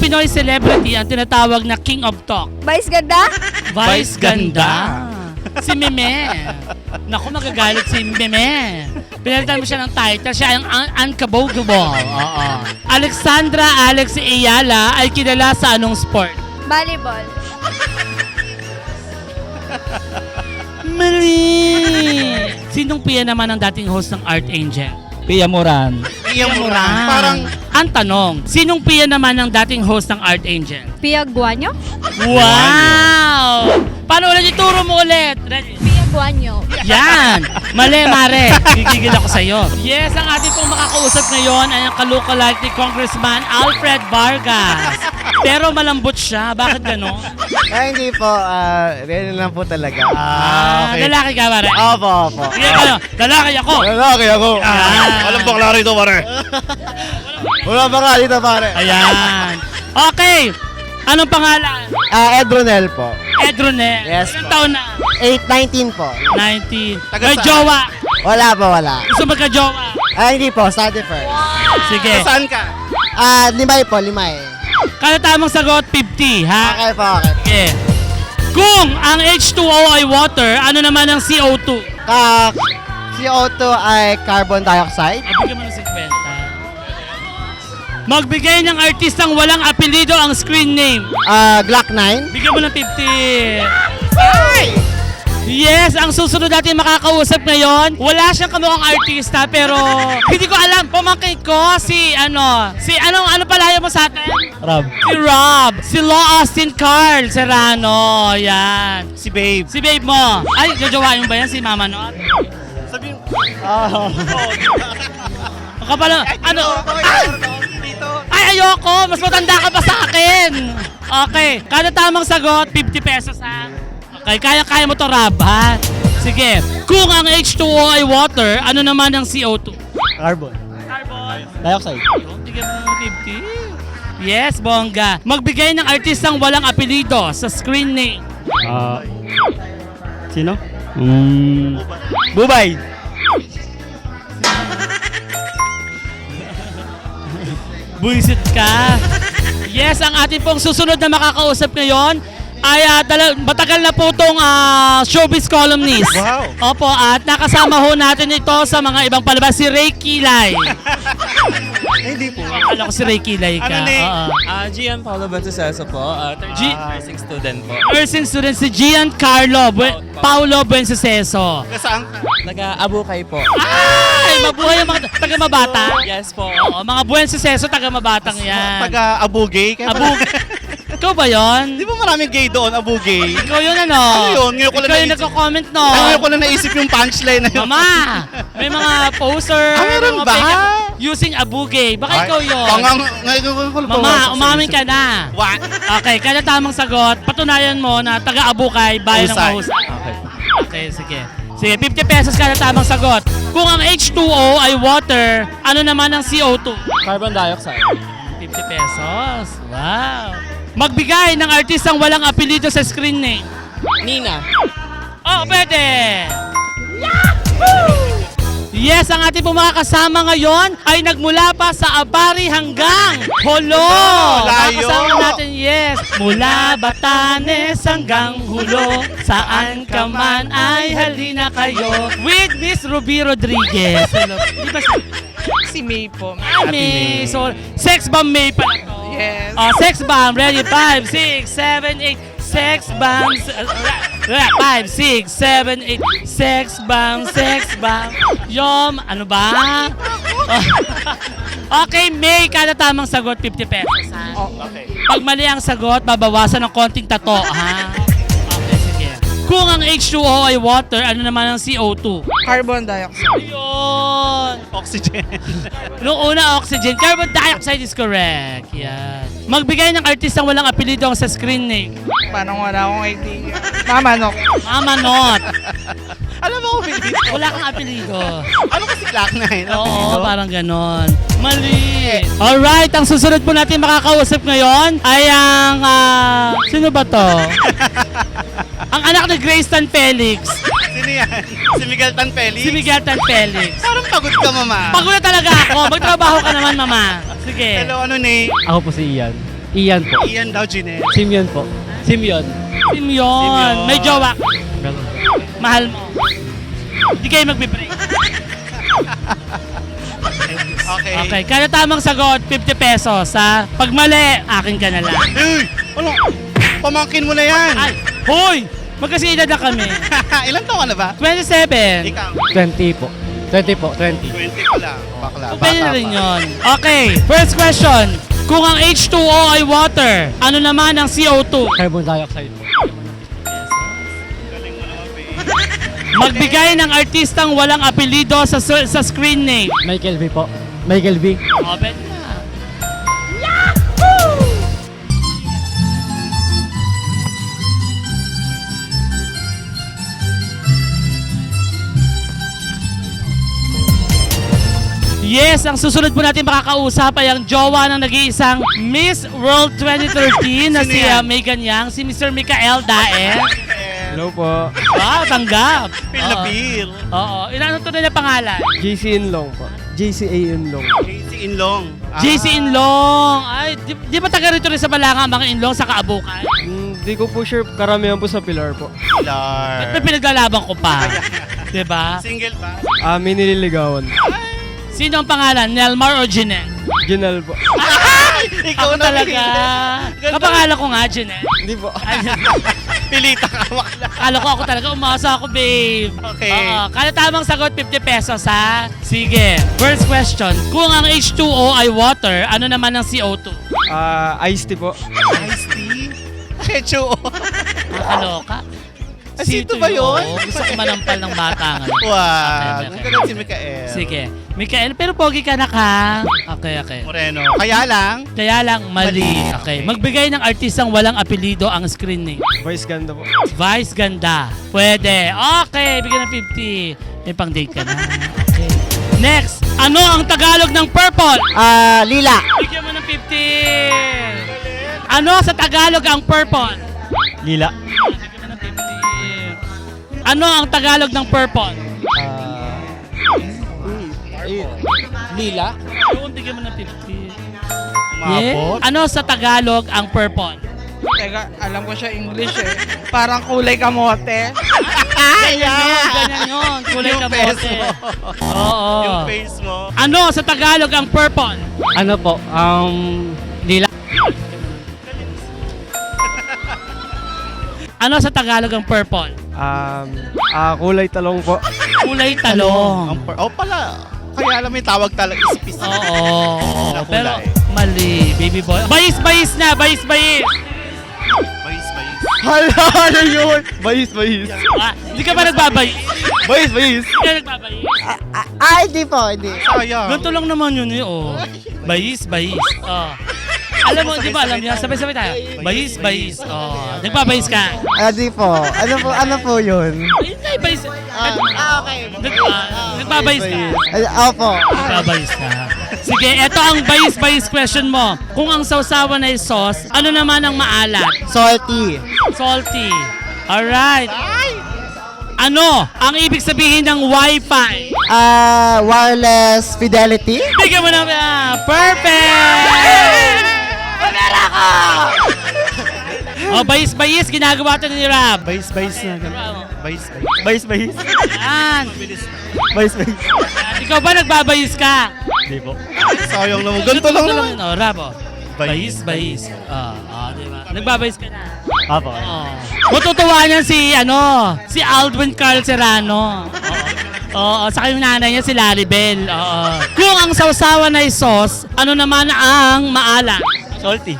Pinoy celebrity ang tinatawag na King of Talk? Vice ganda? Vice Ganda. Si Meme. Naku, magagalit si Meme. Pinalitan mo siya ng title. Siya ang unkabogable. Oo. Alexandra Alex Ayala ay kilala sa anong sport? Volleyball. Mali! Sinong piya naman ang dating host ng Art Angel? Pia Moran. Pia Moran. Parang Ang tanong, sinong piya naman ang dating host ng Art Angel? Pia Guanyo? Wow! Paano ulit? Ituro mo ulit. Ready? Pia Guanyo. Yan! Mali, Mare. Gigigil ako sa'yo. Yes, ang ating pong makakausap ngayon ay ang kalukalike ni Congressman Alfred Vargas. Pero malambot siya. Bakit gano'n? Hindi po, real lang po talaga. okay. Lalaki ka, Mare. Opo, opo. Sige, ano? Lalaki ako. Lalaki ako. walang bakla rito, pare. Wala ba ka dito, pare? Ayan. Okay. Anong pangalan? Ed Ronel po. Edronel. Yes, Ilang po. taon na? 19 po. 19. Taga May saan? jowa. Wala po, wala. Gusto magka-jowa. Hindi po, study first. Sige. Saan ka? Limay po, limay. Kada tamang sagot, 50, ha? Okay po, okay. Sige. Kung ang H2O ay water, ano naman ang CO2? CO2 ay carbon dioxide. Bigyan mo ng 50. Magbigay ng artistang walang apelido ang screen name. Glock 9. Bigyan mo ng 50. Yes, ang susunod natin makakausap ngayon, wala siyang kamukhang artista pero hindi ko alam, pamangkin ko si ano palayo mo sa atin? Rob. Si Rob, si Law Austin Carl Serrano, yan. Si Babe. Si babe mo. Ay, jojowain mo ba yan si Mama Not? Sabi mo. Kapala, ano? Dito. Ay, ayoko! Mas matanda ka pa sa akin! Okay, kada tamang sagot, 50 pesos ha? Okay, kaya mo to, Rob, ha? Sige, kung ang H2O ay water, ano naman ang CO2? Carbon. Carbon. Dioxide. Tigyan mo ng 50. Yes, bongga. Magbigay ng artistang walang apelido sa screen name. Sino? Bubay. Buisit ka. Yes, ang ating pong susunod na makakausap ngayon ay matagal na po itong showbiz columnist. Wow. Opo, at nakasama ho natin ito sa mga ibang palabas, si Ray Kilay. Hindi po. Akala ko si Ray Kilay ka. Ano ni? Oo. Gian Paulo Benceseso po, nursing student po. Nursing student si Giancarlo Paulo Buenceseso. Saan ka? Nag-abukay po. Ay, mabuhay ang mga taga-mabata. Yes po. Oo, mga Buenceseso, taga-mabatang yan. Taga Abugay. Kaya Abu, ikaw ba yon? Di ba maraming gay doon, Abugay? Ikaw yun ano? Ano yun? Ngayon ko lang Ikaw yung naisip. nagko-comment no? Ngayon ko lang naisip yung punchline na yun. Mama, may mga poster. Meron mga ba? using abugay. Baka ikaw yun. Ngayon ko lang Mama, umamin ka na. What? Okay, kada tamang sagot, patunayan mo na taga-abukay, bayan ng Husay. mahusay. Okay, sige. Sige, 50 pesos kada tamang sagot. Kung ang H2O ay water, ano naman ang CO2? Carbon dioxide. 50 pesos. Wow. Magbigay ng artistang walang apelido sa screen name. Nina. Oh, pwede! Yes, ang ating pong mga kasama ngayon ay nagmula pa sa Abari hanggang Holo. Layo. Kasama natin, yes. Mula Batanes hanggang Hulo, saan ka man ay halina kayo. With Miss Ruby Rodriguez. Hello. Di ba Si May po. May? So, sex bomb May pala to. Yes. Sex bomb. Ready? 5, 6, 7, 8. Sex bomb. 5, 6, 7, 8. Sex bomb. Sex bomb. Yom. Ano ba? Okay, May. Kada tamang sagot, 50 pesos. Ha? Okay. Pag mali ang sagot, babawasan ng konting tato. Ha? Okay, sige. Kung ang H2O ay water, ano naman ang CO2? Carbon dioxide. Yun. Oxygen. Noong una, oxygen. Carbon dioxide is correct. Yan. Magbigay ng artistang walang apelido ang sa screen name. Parang wala akong idea. Mama, no. Mama Not. Alam mo ko, Pilipino. Wala kang apelido. Ano kasi Glock 9? Oo, parang ganon. Mali. Alright, ang susunod po natin makakausap ngayon ay ang... sino ba to? Ang anak ni Grace Tan Felix. Sino yan? Si Miguel Tan Felix? Si Miguel Tan Felix. Parang pagod ka, mama. Pagod na talaga ako. Magtrabaho ka naman, mama. Sige. Hello, ano ni? Ako po si Ian. Ian po. Ian daw, Ginelle. Simeon po. Simeon. Simeon. May jowa. Mahal mo. Hindi kayo magbe-break. Okay. Okay, kaya tamang sagot, 50 pesos ha. Pag mali, akin ka na lang. Uy! Ano? Pamangkin mo na yan. Ay, hoy! Magkasiedad na kami. Ilan taon ka na ba? 27. Ikaw. 20 po. 20 po, 20. 20 pa lang. Bakla. Pwede Bata rin pa. yun. Okay, first question. Kung ang H2O ay water, ano naman ang CO2? Carbon dioxide po. Galing mo naman, babe. Magbigay ng artistang walang apelido sa screen name. Michael V po. Michael V. Open na. Yes, ang susunod po natin makakausap ay ang jowa ng nag-iisang Miss World 2013 na Sino si yan? Megan Yang, si Mr. Mikael Dae. Hello po. Wow, tanggap. Feel na feel. Oo. Ano to na pangalan? JC Inlong po. JCA Inlong. JC Inlong. JC Inlong. Ay, di ba taga rito rin sa Balanga ang mga Inlong sa Kaabukan? Hindi ko po sure. Karamihan po sa Pilar po. Ba't Pilar. may pinaglalaban ko pa? Diba? Single ba? May nililigawan. Sino ang pangalan? Nelmar o Jeanette? Ginal po. Ako Ikaw na talaga. Kapangalan ko nga, Jeanette. Hindi po. Ay, Pilita ka. Bakla. Kala ko ako talaga, umasa ako, babe. Okay. Oo. Kaya tamang sagot, 50 pesos, ha? Sige. First question. Kung ang H2O ay water, ano naman ang CO2? Iced tea po. Iced tea? Ketchup. Nakakaloka. Sito ba yun? Oo, gusto ko manampal ng bata ngayon. Wow. Okay. Ang galing si Mikael. Sige. Mikael, pero pogi ka na ka. Okay. Moreno. Kaya lang, Kaya lang, mali. Okay. Magbigay ng artistang walang apelido ang screen name. Vice ganda po. Vice ganda. Pwede. Okay, bigyan ng 50. May pang-date ka na. Okay. Next, ano ang Tagalog ng purple? Lila. Bigyan mo ng 50. Ano sa Tagalog ang purple? Lila. Bigyan mo ng 50. Ano ang Tagalog ng purple? Lila. Doon, bigyan mo ng 50. umabot. Ano sa Tagalog ang purple? Teka, alam ko siya English eh. Parang kulay kamote. Ganyan yun. Kulay Yung kamote. face mo. Oo. Yung face mo. Ano sa Tagalog ang purple? Ano po? Lila. Ano sa Tagalog ang purple? Kulay talong po. Kulay talong. Oh, pala. Kaya alam mo yung tawag talaga specific. Oo. Na Pero kulay. mali, baby boy. Bayis na, bayis. Bayis. Hala, ano yun? Bayis. Ah, hindi ka ba nagbabayis? Bayis. Hindi ka nagbabayis? Hindi po, hindi. Sayang. Ganito lang naman yun eh, oh. Bayis. Oh. Alam mo, di ba alam niya? Sabay-sabay tayo. Bayis. Oh. Nagbabayis ka. Hindi po. Ano po yun? Ayun nga, bayis. Okay. Nagbabayis ka. Opo. Nagbabayis ka. Sige, eto ang bayis question mo. Kung ang sausawan ay sauce, ano naman ang maalat? Salty. Salty. Alright. Ano ang ibig sabihin ng Wi-Fi? Wireless fidelity. Bigyan mo na. Perfect! Pamera ko! Oh, bayis, ginagawa ito ni Rab. Bayis na. Bayis. Yan. Bayis. At ikaw ba nagbabayis ka? Hindi po. Sayang naman. Ganito lang naman. Oh, Rab, oh. Bayis. Diba? Nagbabayis ka na. Apo. Oh. Matutuwa niyan si Aldwin Carl Serrano. Oo, saka yung nanay niya si Laribel. Oo. Kung ang sausawan ay sauce, ano naman ang maalat? Salty.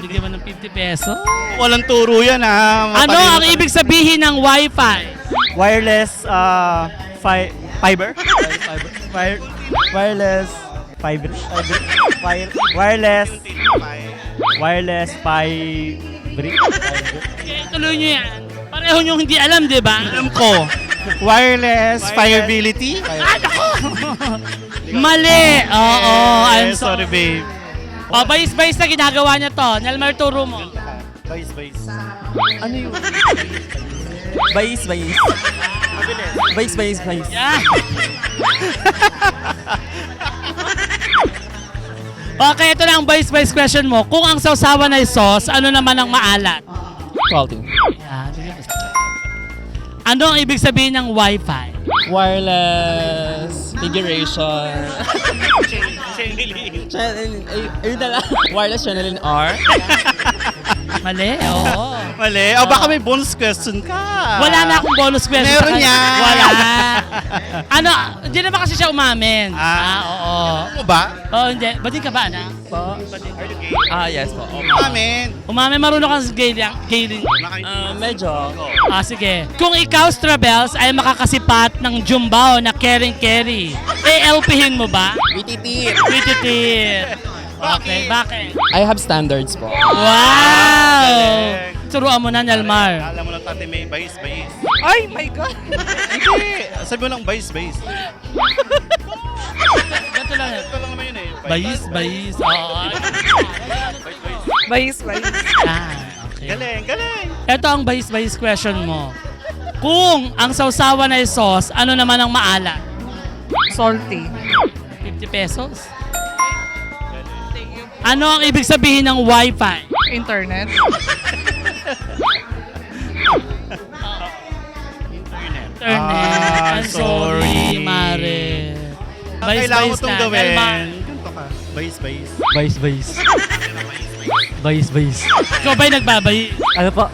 Bigyan mo ng 50 pesos. Walang turo yan ha. Ano ang ibig sabihin ng Wi-Fi? Wireless, fiber? Wireless, fiber? Wireless, fiber? Okay, tuloy nyo yan. Pareho nyo hindi alam, di ba? Alam ko. Wireless fireability. Mali! Oo, I'm Sorry, babe. Oh, bayis na ginagawa niya to. Nelmar, turo mo. Bayis. Ano yun? Bayis. Bayis. Yan. Okay, ito na ang vice question mo. Kung ang sausawan ay sauce, ano naman ang maalat? Quality. Yan. Ano ang ibig sabihin ng Wi-Fi? Wireless configuration. Ayun na lang. Wireless channel in R. Mali, oo. Mali. O baka may bonus question ka. Wala na akong bonus question. Meron yan. Wala. Ano, hindi naman kasi siya umamin. Oo. Ano ba? Oo, hindi. Bading ka ba, anak? Yes po. Amin. Umamin, marunong kang gailing. Medyo. Sige. Kung ikaw, Strabels, ay makakasipat ng Jumbao na caring-carry, ALP-hin mo ba? BTT. Wititit. Okay, bakit? I have standards po. Wow! Turuan mo na, Nelmar. Alam mo lang tate may bayis. Ay, my God. Hindi. Sabi mo lang bayis. Ganito lang. Ito lang naman yun eh. Bayis. Oo. Bayis. Okay. Galing. Ito ang bayis question mo. Kung ang sausawan ay sauce, ano naman ang maalat? Salty. 50 pesos? Ano ang ibig sabihin ng Wi-Fi? Internet. Internet. Ah, I'm sorry, sorry. Mare. Ang kailangan mo itong gawin. Nelmar. Ganito ka. Bayis. Bayis. Ikaw ba'y nagbabayis? Ano po?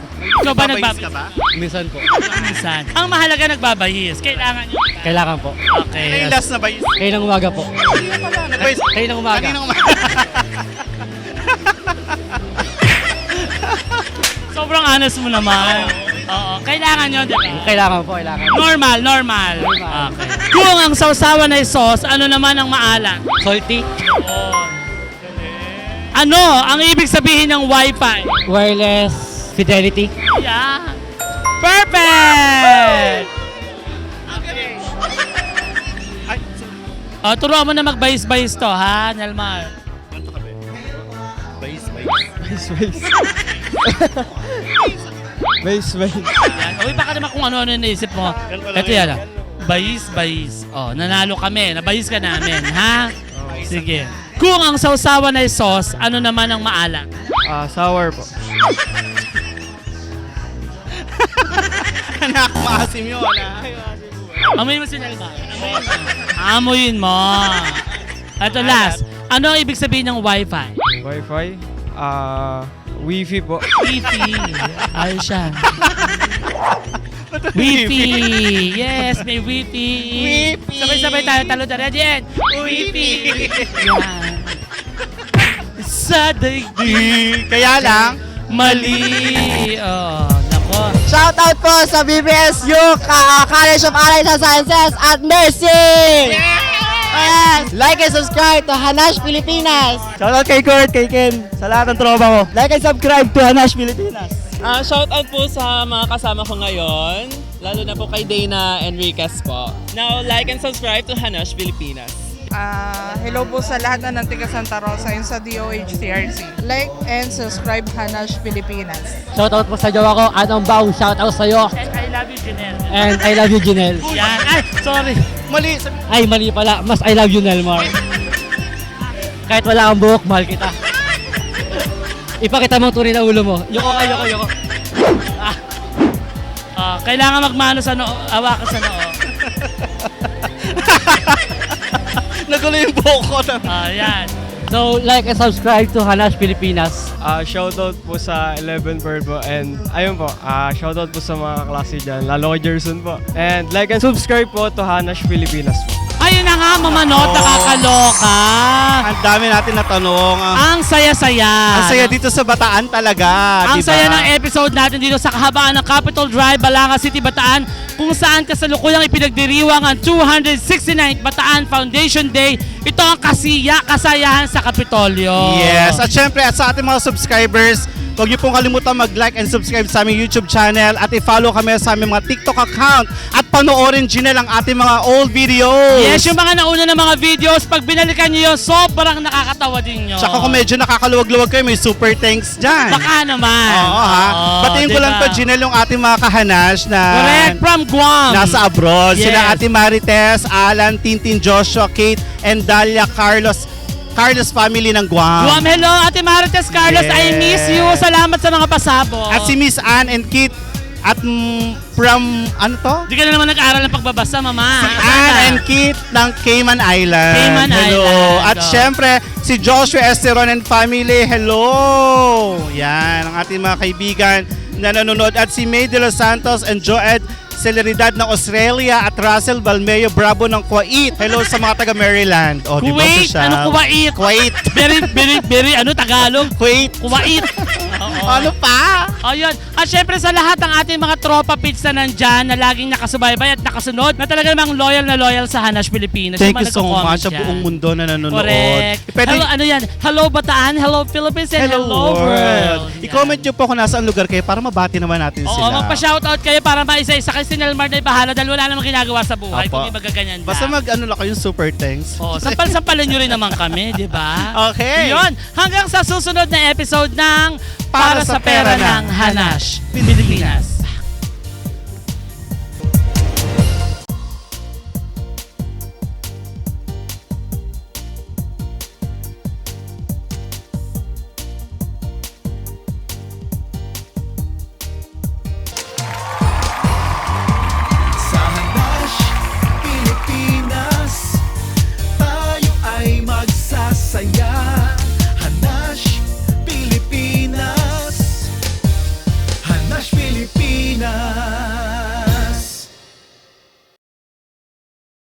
Ikaw ba Bayis nagbabayis? ka ba? Minsan po. Minsan. Ang mahalaga nagbabayis. Kailangan nyo. Kailangan po. Ano Okay. yung last na bayis? Kayo ng umaga po. Nagbayis. Kayo ng umaga. Kaninang umaga. Sobrang honest mo naman. Oo. Kailangan nyo, di ba? Kailangan po, kailangan. Normal. Okay. Kung ang sausawan ay sauce, ano naman ang maalat? Salty. Ano ang ibig sabihin ng Wi-Fi? Wireless fidelity. Yeah. Perfect! Ay, Turuan mo na magbayis-bayis to, ha, Nelmar? ganito ka ba? Bayis. Yan. Uy, baka naman kung ano-ano yung naisip mo. Ganito lang Ito yan, bayis. Nanalo kami. Nabayis ka namin, ha? Sige. Kung ang sausawan ay sauce, ano naman ang maalat? Sour po. Anak, maasim yun. Amoyin mo si Nelmar. Amoyin mo. Ito last. Ano ang ibig sabihin ng Wi-Fi? Wi-Fi? Wi-Fi po. Wi-Fi. Ayos siya. Wi-Fi. Yes, may Wi-Fi. Wi-Fi. Sabay-sabay tayo talo tayo. Ready? Wi-Fi. Yan. Sa daigdig. Kaya lang, Mali. Nako. Shoutout po sa BBSU, College of Arts and Sciences at Nursing! Yes! Like and subscribe to Hanash Pilipinas! Shoutout kay Kurt, kay Ken, sa lahat ng tropa ko. Like and subscribe to Hanash Pilipinas. Shout out po sa mga kasama ko ngayon. Lalo na po kay Dana Enriquez po. Now, like and subscribe to Hanash Pilipinas. Hello po sa lahat na ng tiga Santa Rosa yun sa DOHTRC. Like and subscribe Hanash Pilipinas. Shoutout po sa jowa ko, Anong Bao, shoutout sa'yo. And I love you, Janelle. And I love you, Janelle. Yan. Ay, sorry. mali. Ay, mali pala. Mas I love you, Nelmar. Kahit wala kang buhok, mahal kita. Ipakita mo ang tunay na ulo mo. Yoko. Kailangan magmano sa noo. Awakan sa noo. Nagulo yung buhok ko. Yan. So, like and subscribe to Hanash Pilipinas. Shoutout po sa 11 Bird po and ayun po, shoutout po sa mga klase dyan, lalo kay Jerson po. And like and subscribe po to Hanash Pilipinas po. Ayun na nga, mamanot, nakakaloka. Ang dami natin na tanong. Ang saya-saya. Ang saya dito sa Bataan talaga. Ang diba? saya ng episode natin dito sa kahabaan ng Capitol Drive, Balanga City, Bataan, kung saan kasalukuyang ipinagdiriwang ang 269th Bataan Foundation Day. Ito ang kasayahan sa Kapitolyo. Yes. At syempre, at sa ating mga subscribers, huwag niyo pong kalimutan mag-like and subscribe sa aming YouTube channel at i-follow kami sa aming mga TikTok account at panoorin Janelle ang ating mga old videos. Yes, yung mga nauna na mga videos, pag binalikan nyo yun, sobrang nakakatawa din yun. Tsaka kung medyo nakakaluwag-luwag kayo, may super thanks dyan. Baka naman. Oo ha. Batiin ko lang to, Janelle, yung ating mga kahanash na Correct, from Guam. nasa abroad. Yes. Sila Ate Marites, Alan, Tintin, Joshua, Kate, and Dalia Carlos Carlos family ng Guam, Guam. hello, Ate Marites Carlos, I Yes. miss you. Salamat sa mga pasabog. At si Miss Ann and Kit at from, ano to? Di ka na naman nag-aral ng pagbabasa, mama. Si Ann and Kit ng Cayman Island. Cayman hello. Island. At syempre, si Joshua Esteron and family. Hello. Yan, ang ating mga kaibigan na nanonood. At si May de los Santos and Joed Celeridad ng Australia at Russell Balmeo Bravo ng Kuwait. Hello sa mga taga Maryland. Oh, di ba Kuwait, social? ano Kuwait? Kuwait. Very, ano, Tagalog? Kuwait. Kuwait. Oo. Ano pa? O yun. At syempre sa lahat ng ating mga tropa pits na nandyan na laging nakasubaybay at nakasunod na talaga namang loyal sa Hanash Pilipinas. Thank Yung you mga so nagko-comment much sa dyan. buong mundo na nanonood. Correct. Pwede, Hello, ano yan? Hello Bataan, hello Philippines, and hello, world. Yan. I-comment nyo po kung nasaan lugar kayo para mabati naman natin Oo, sila. magpa-shoutout kayo para maisa-isa kay Sinelmar na ibahala dahil wala namang ginagawa sa buhay Apo. kung magaganyan Basta lang. mag-ano lang kayong super thanks. Oh, sampal-sampalan nyo rin naman kami, di ba? Okay. Yun, hanggang sa susunod na episode ng Para sa Pera ng Hanash, Pilipinas.